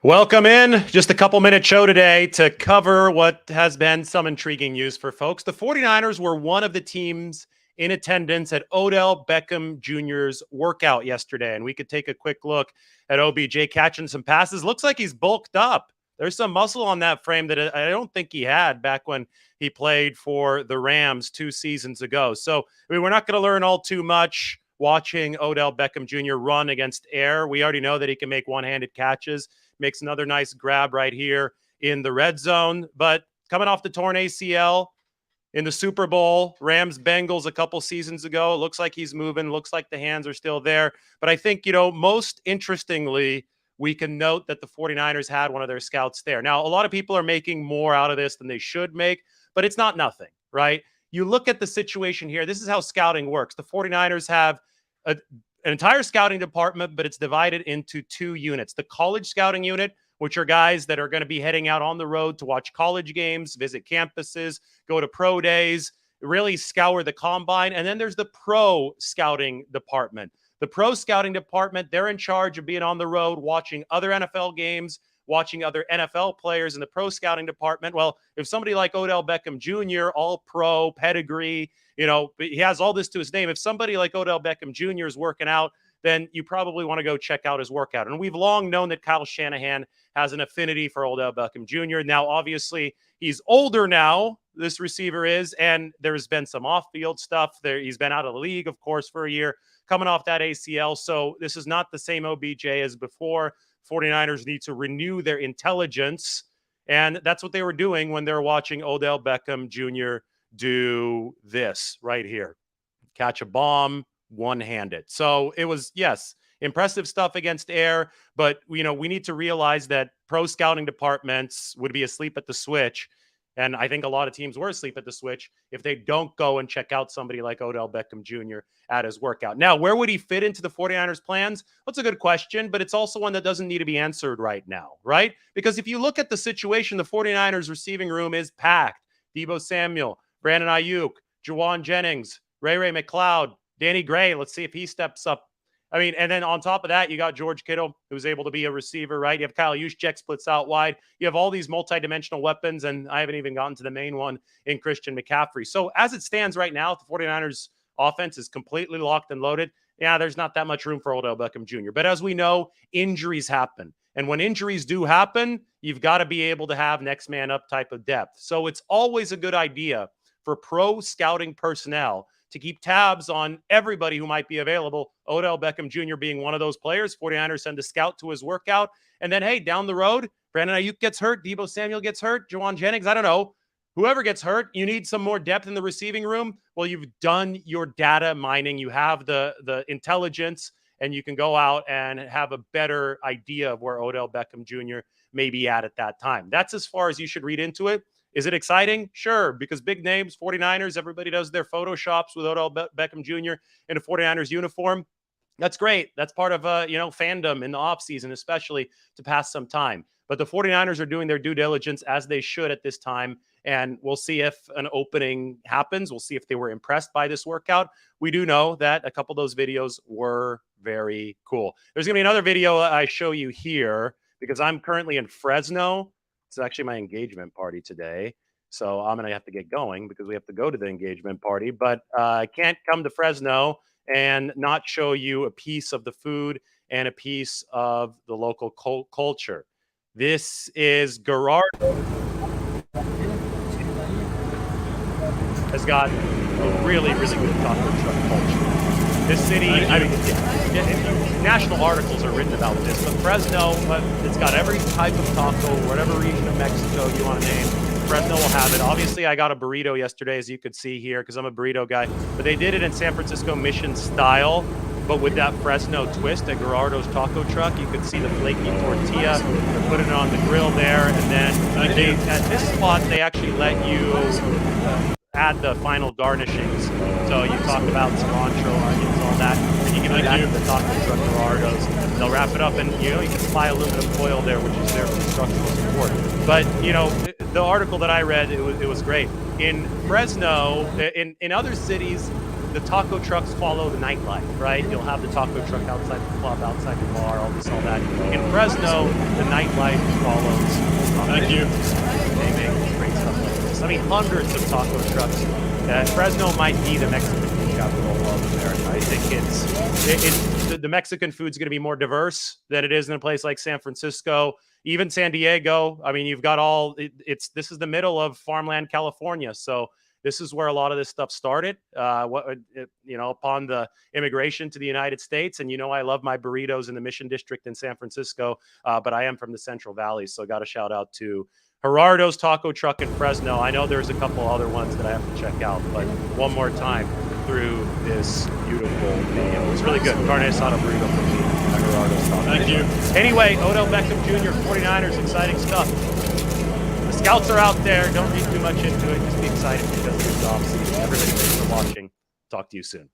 Welcome in. Just a couple minute show today to cover what has been some intriguing news for folks. The 49ers were one of the teams in attendance at Odell Beckham Jr.'s workout yesterday. And we could take a quick look at OBJ catching some passes. Looks like he's bulked up. There's some muscle on that frame that I don't think he had back when he played for the Rams 2 seasons ago. So, we're not going to learn all too much watching Odell Beckham Jr. run against air. We already know that he can make one-handed catches. Makes another nice grab right here in the red zone. But coming off the torn ACL in the Super Bowl, Rams-Bengals a couple seasons ago, it looks like he's moving, looks like the hands are still there. But I think, most interestingly, we can note that the 49ers had one of their scouts there. Now, a lot of people are making more out of this than they should make, but it's not nothing, right? You look at the situation here. This is how scouting works. The 49ers have an entire scouting department, but it's divided into 2 units. The college scouting unit, which are guys that are going to be heading out on the road to watch college games, visit campuses, go to pro days, really scour the combine. And then there's the pro scouting department. The pro scouting department, they're in charge of being on the road, watching other NFL games, watching other NFL players in the pro scouting department. Well, if somebody like Odell Beckham Jr., all pro pedigree, he has all this to his name. If somebody like Odell Beckham Jr. is working out, then you probably want to go check out his workout. And we've long known that Kyle Shanahan has an affinity for Odell Beckham Jr. Now, obviously, he's older now, this receiver is, and there's been some off-field stuff there. He's been out of the league, of course, for a year, coming off that ACL. So this is not the same OBJ as before. 49ers need to renew their intelligence, and that's what they were doing when they were watching Odell Beckham Jr. do this right here. Catch a bomb, one-handed. So it was, yes, impressive stuff against air, but we need to realize that pro scouting departments would be asleep at the switch. And I think a lot of teams were asleep at the switch if they don't go and check out somebody like Odell Beckham Jr. at his workout. Now, where would he fit into the 49ers plans? That's a good question, but it's also one that doesn't need to be answered right now, right? Because if you look at the situation, the 49ers receiving room is packed. Deebo Samuel, Brandon Ayuk, Juwan Jennings, Ray McLeod, Danny Gray. Let's see if he steps up. And then on top of that, you got George Kittle, who's able to be a receiver, right? You have Kyle Juszczyk splits out wide. You have all these multidimensional weapons, and I haven't even gotten to the main one in Christian McCaffrey. So as it stands right now, the 49ers offense is completely locked and loaded. Yeah, there's not that much room for Odell Beckham Jr. But as we know, injuries happen. And when injuries do happen, you've got to be able to have next man up type of depth. So it's always a good idea for pro scouting personnel to keep tabs on everybody who might be available. Odell Beckham Jr. being one of those players. 49ers send a scout to his workout. And then, hey, down the road, Brandon Ayuk gets hurt. Deebo Samuel gets hurt. Juwan Jennings, I don't know. Whoever gets hurt, you need some more depth in the receiving room. Well, you've done your data mining. You have the intelligence, and you can go out and have a better idea of where Odell Beckham Jr. may be at that time. That's as far as you should read into it. Is it exciting? Sure, because big names, 49ers, everybody does their Photoshops with Odell Beckham Jr. in a 49ers uniform. That's great. That's part of, fandom in the offseason, especially to pass some time. But the 49ers are doing their due diligence as they should at this time, and we'll see if an opening happens. We'll see if they were impressed by this workout. We do know that a couple of those videos were very cool. There's going to be another video I show you here because I'm currently in Fresno. It's actually my engagement party today. So I'm going to have to get going because we have to go to the engagement party. But I can't come to Fresno and not show you a piece of the food and a piece of the local culture. This is Gerardo. Has got a really, really good taco truck culture. This city, national articles are written about this, but Fresno, it's got every type of taco, whatever region of Mexico you want to name. Fresno will have it. Obviously, I got a burrito yesterday, as you could see here, because I'm a burrito guy. But they did it in San Francisco Mission style, but with that Fresno twist at Gerardo's Taco Truck. You could see the flaky tortilla. They're putting it on the grill there, and then at this spot, they actually let you add the final garnishings. So you talked about cilantro, onions, all that, and you can add to the taco truck Gerardo's. They'll wrap it up, and you can apply aluminum foil there, which is there for structural support. But the article that I read, it was great. In Fresno, in other cities, the taco trucks follow the nightlife, right? You'll have the taco truck outside the club, outside the bar, all this, all that. In Fresno, the nightlife follows. Thank you. They make great stuff like this. I mean, hundreds of taco trucks. Fresno might be the Mexican food capital of America. I think the Mexican food's going to be more diverse than it is in a place like San Francisco, even San Diego. I mean, you've got this is the middle of farmland California, so this is where a lot of this stuff started. Upon the immigration to the United States, and I love my burritos in the Mission District in San Francisco, but I am from the Central Valley, so got a shout out to Gerardo's Taco Truck in Fresno. I know there's a couple other ones that I have to check out, but one more time through this beautiful video. It was really good. Carne asada burrito for me at Gerardo's Taco. Thank you. Anyway, Odell Beckham Jr., 49ers, exciting stuff. The scouts are out there. Don't read too much into it. Just be excited because it's off season. Everybody, thanks for watching. Talk to you soon.